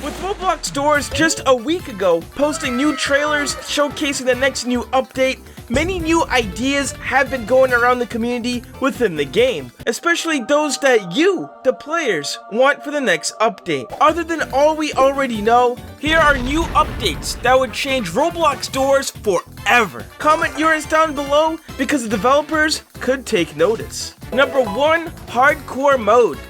With Roblox doors just a week ago posting new trailers showcasing the next new update, many new ideas have been going around the community within the game, especially those that you, the players, want for the next update. Other than all we already know, here are new updates that would change Roblox doors forever. Comment yours down below because the developers could take notice. Number 1, Hardcore Mode.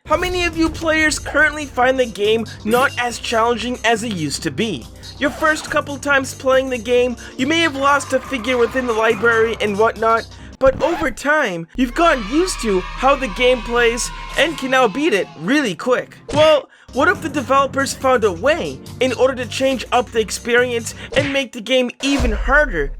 How many of you players currently find the game not as challenging as it used to be? Your first couple times playing the game, you may have lost a figure within the library and whatnot, but over time, you've gotten used to how the game plays and can now beat it really quick. Well, what if the developers found a way in order to change up the experience and make the game even harder?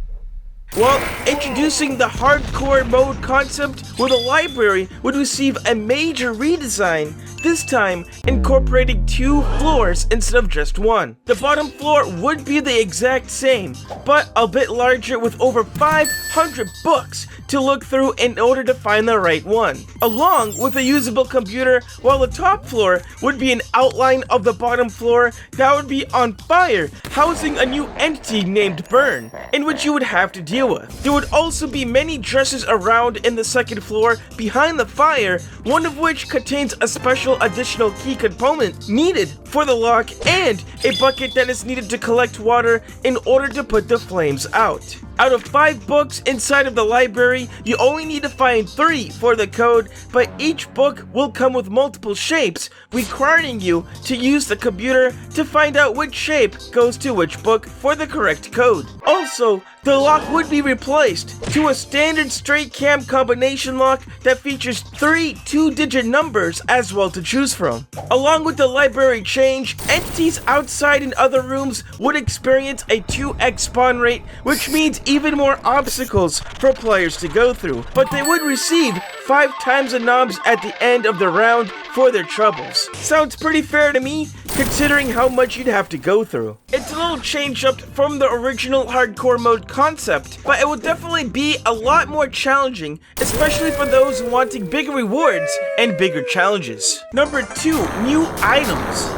Well, introducing the hardcore mode concept where the library would receive a major redesign, this time incorporating 2 floors instead of just 1. The bottom floor would be the exact same, but a bit larger with over 500 books to look through in order to find the right one, along with a usable computer, while the top floor would be an outline of the bottom floor that would be on fire, housing a new entity named Burn, in which you would have to deal with. There would also be many dressers around in the second floor behind the fire, one of which contains a special additional key component needed for the lock and a bucket that is needed to collect water in order to put the flames out. Out of 5 books inside of the library, you only need to find 3 for the code, but each book will come with multiple shapes, requiring you to use the computer to find out which shape goes to which book for the correct code. Also, the lock would be replaced to a standard straight cam combination lock that features 3 2-digit numbers as well to choose from. Along with the library change, entities outside in other rooms would experience a 2x spawn rate, which means even more obstacles for players to go through, but they would receive 5 times the knobs at the end of the round for their troubles. Sounds pretty fair to me, considering how much you'd have to go through. It's a little changed up from the original hardcore mode concept, but it will definitely be a lot more challenging, especially for those wanting bigger rewards and bigger challenges. Number 2, new items.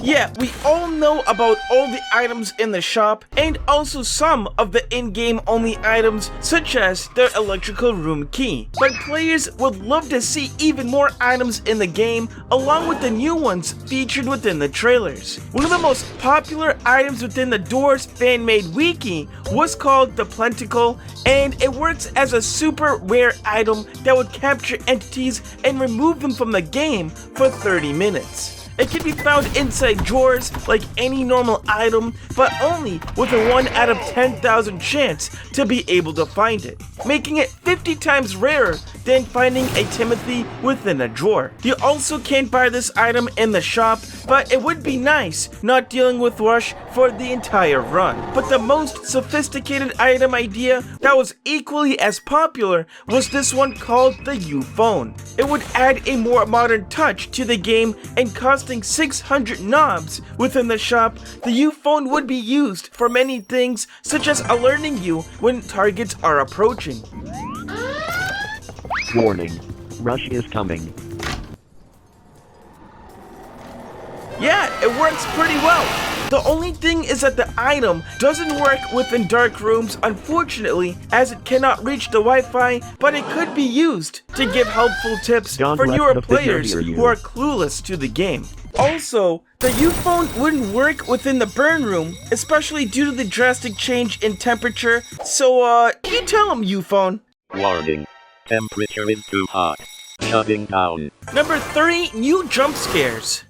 Yeah, we all know about all the items in the shop and also some of the in-game only items such as the electrical room key. But players would love to see even more items in the game along with the new ones featured within the trailers. One of the most popular items within the Doors fan-made wiki was called the Plenticle, and it works as a super rare item that would capture entities and remove them from the game for 30 minutes. It can be found inside drawers like any normal item, but only with a 1 out of 10,000 chance to be able to find it, making it 50 times rarer than finding a Timothy within a drawer. You also can't buy this item in the shop, but it would be nice not dealing with rush for the entire run. But the most sophisticated item idea that was equally as popular was this one called the U-Phone. It would add a more modern touch to the game, and costing 600 knobs within the shop, the U-Phone would be used for many things such as alerting you when targets are approaching. Warning. Rush is coming. Yeah, it works pretty well. The only thing is that the item doesn't work within dark rooms, unfortunately, as it cannot reach the Wi-Fi, but it could be used to give helpful tips for newer players who are clueless to the game. Also, the U-Phone wouldn't work within the burn room, especially due to the drastic change in temperature, so you tell him, U-Phone. Warning. Temperature is too hot. Shutting down. Number 3, new jump scares.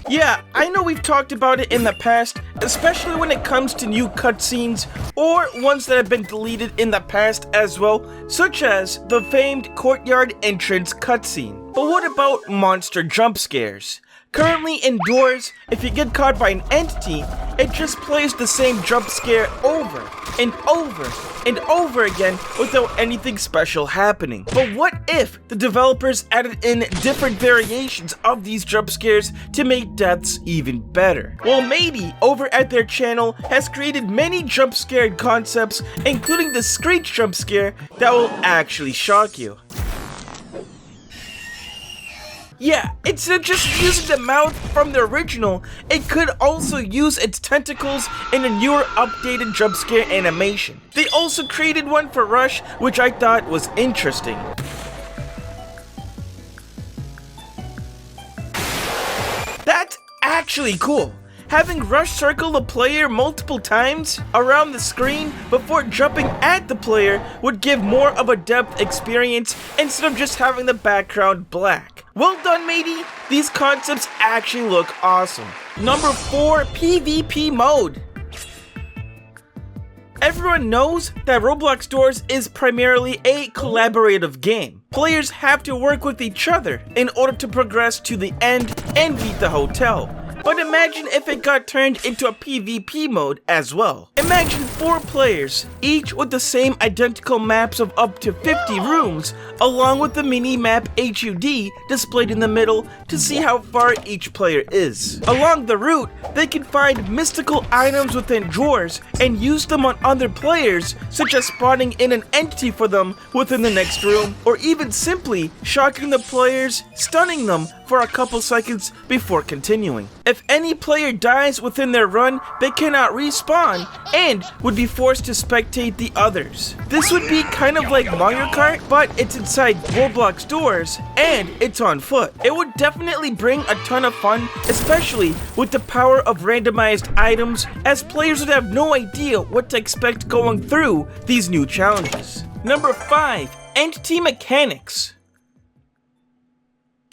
Yeah, I know we've talked about it in the past, especially when it comes to new cutscenes or ones that have been deleted in the past as well, such as the famed courtyard entrance cutscene. But what about monster jump scares? Currently indoors, if you get caught by an entity, it just plays the same jump scare over and over and over again without anything special happening. But what if the developers added in different variations of these jump scares to make deaths even better? Well, maybe over at their channel has created many jump scare concepts, including the screech jump scare that will actually shock you. Yeah, instead of just using the mouth from the original, it could also use its tentacles in a newer updated jump scare animation. They also created one for Rush, which I thought was interesting. That's actually cool. Having Rush circle the player multiple times around the screen before jumping at the player would give more of a depth experience instead of just having the background black. Well done, matey! These concepts actually look awesome. Number 4, PvP mode. Everyone knows that Roblox Doors is primarily a collaborative game. Players have to work with each other in order to progress to the end and beat the hotel. But imagine if it got turned into a PvP mode as well. Imagine 4 players, each with the same identical maps of up to 50 rooms, along with the mini-map HUD displayed in the middle to see how far each player is. Along the route, they can find mystical items within drawers and use them on other players, such as spawning in an entity for them within the next room, or even simply shocking the players, stunning them for a couple seconds before continuing. If any player dies within their run, they cannot respawn and would be forced to spectate the others. This would be kind of like Mario Kart, but it's inside Roblox Doors and it's on foot. It would definitely bring a ton of fun, especially with the power of randomized items, as players would have no idea what to expect going through these new challenges. Number 5, entity mechanics.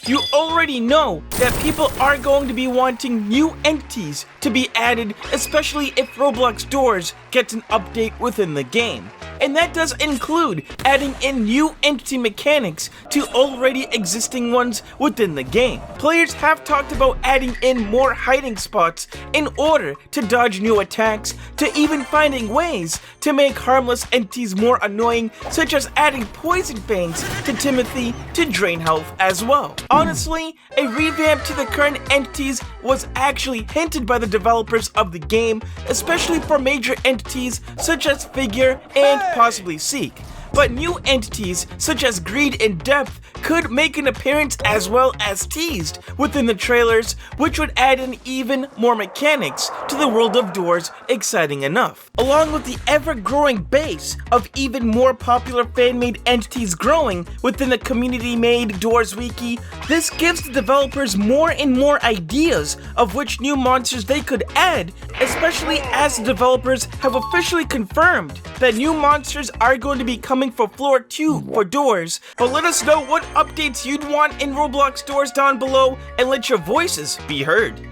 You already know that people are going to be wanting new entities to be added, especially if Roblox Doors gets an update within the game. And that does include adding in new entity mechanics to already existing ones within the game. Players have talked about adding in more hiding spots in order to dodge new attacks, to even finding ways to make harmless entities more annoying, such as adding poison fangs to Timothy to drain health as well. Honestly, a revamp to the current entities was actually hinted by the developers of the game, especially for major entities such as Figure and possibly Seek. But new entities such as Greed and Depth could make an appearance as well as teased within the trailers, which would add in even more mechanics to the world of Doors exciting enough. Along with the ever-growing base of even more popular fan-made entities growing within the community-made Doors wiki, this gives the developers more and more ideas of which new monsters they could add, especially as the developers have officially confirmed that new monsters are going to be coming for Floor 2 for Doors. But let us know what updates you'd want in Roblox Doors down below and let your voices be heard.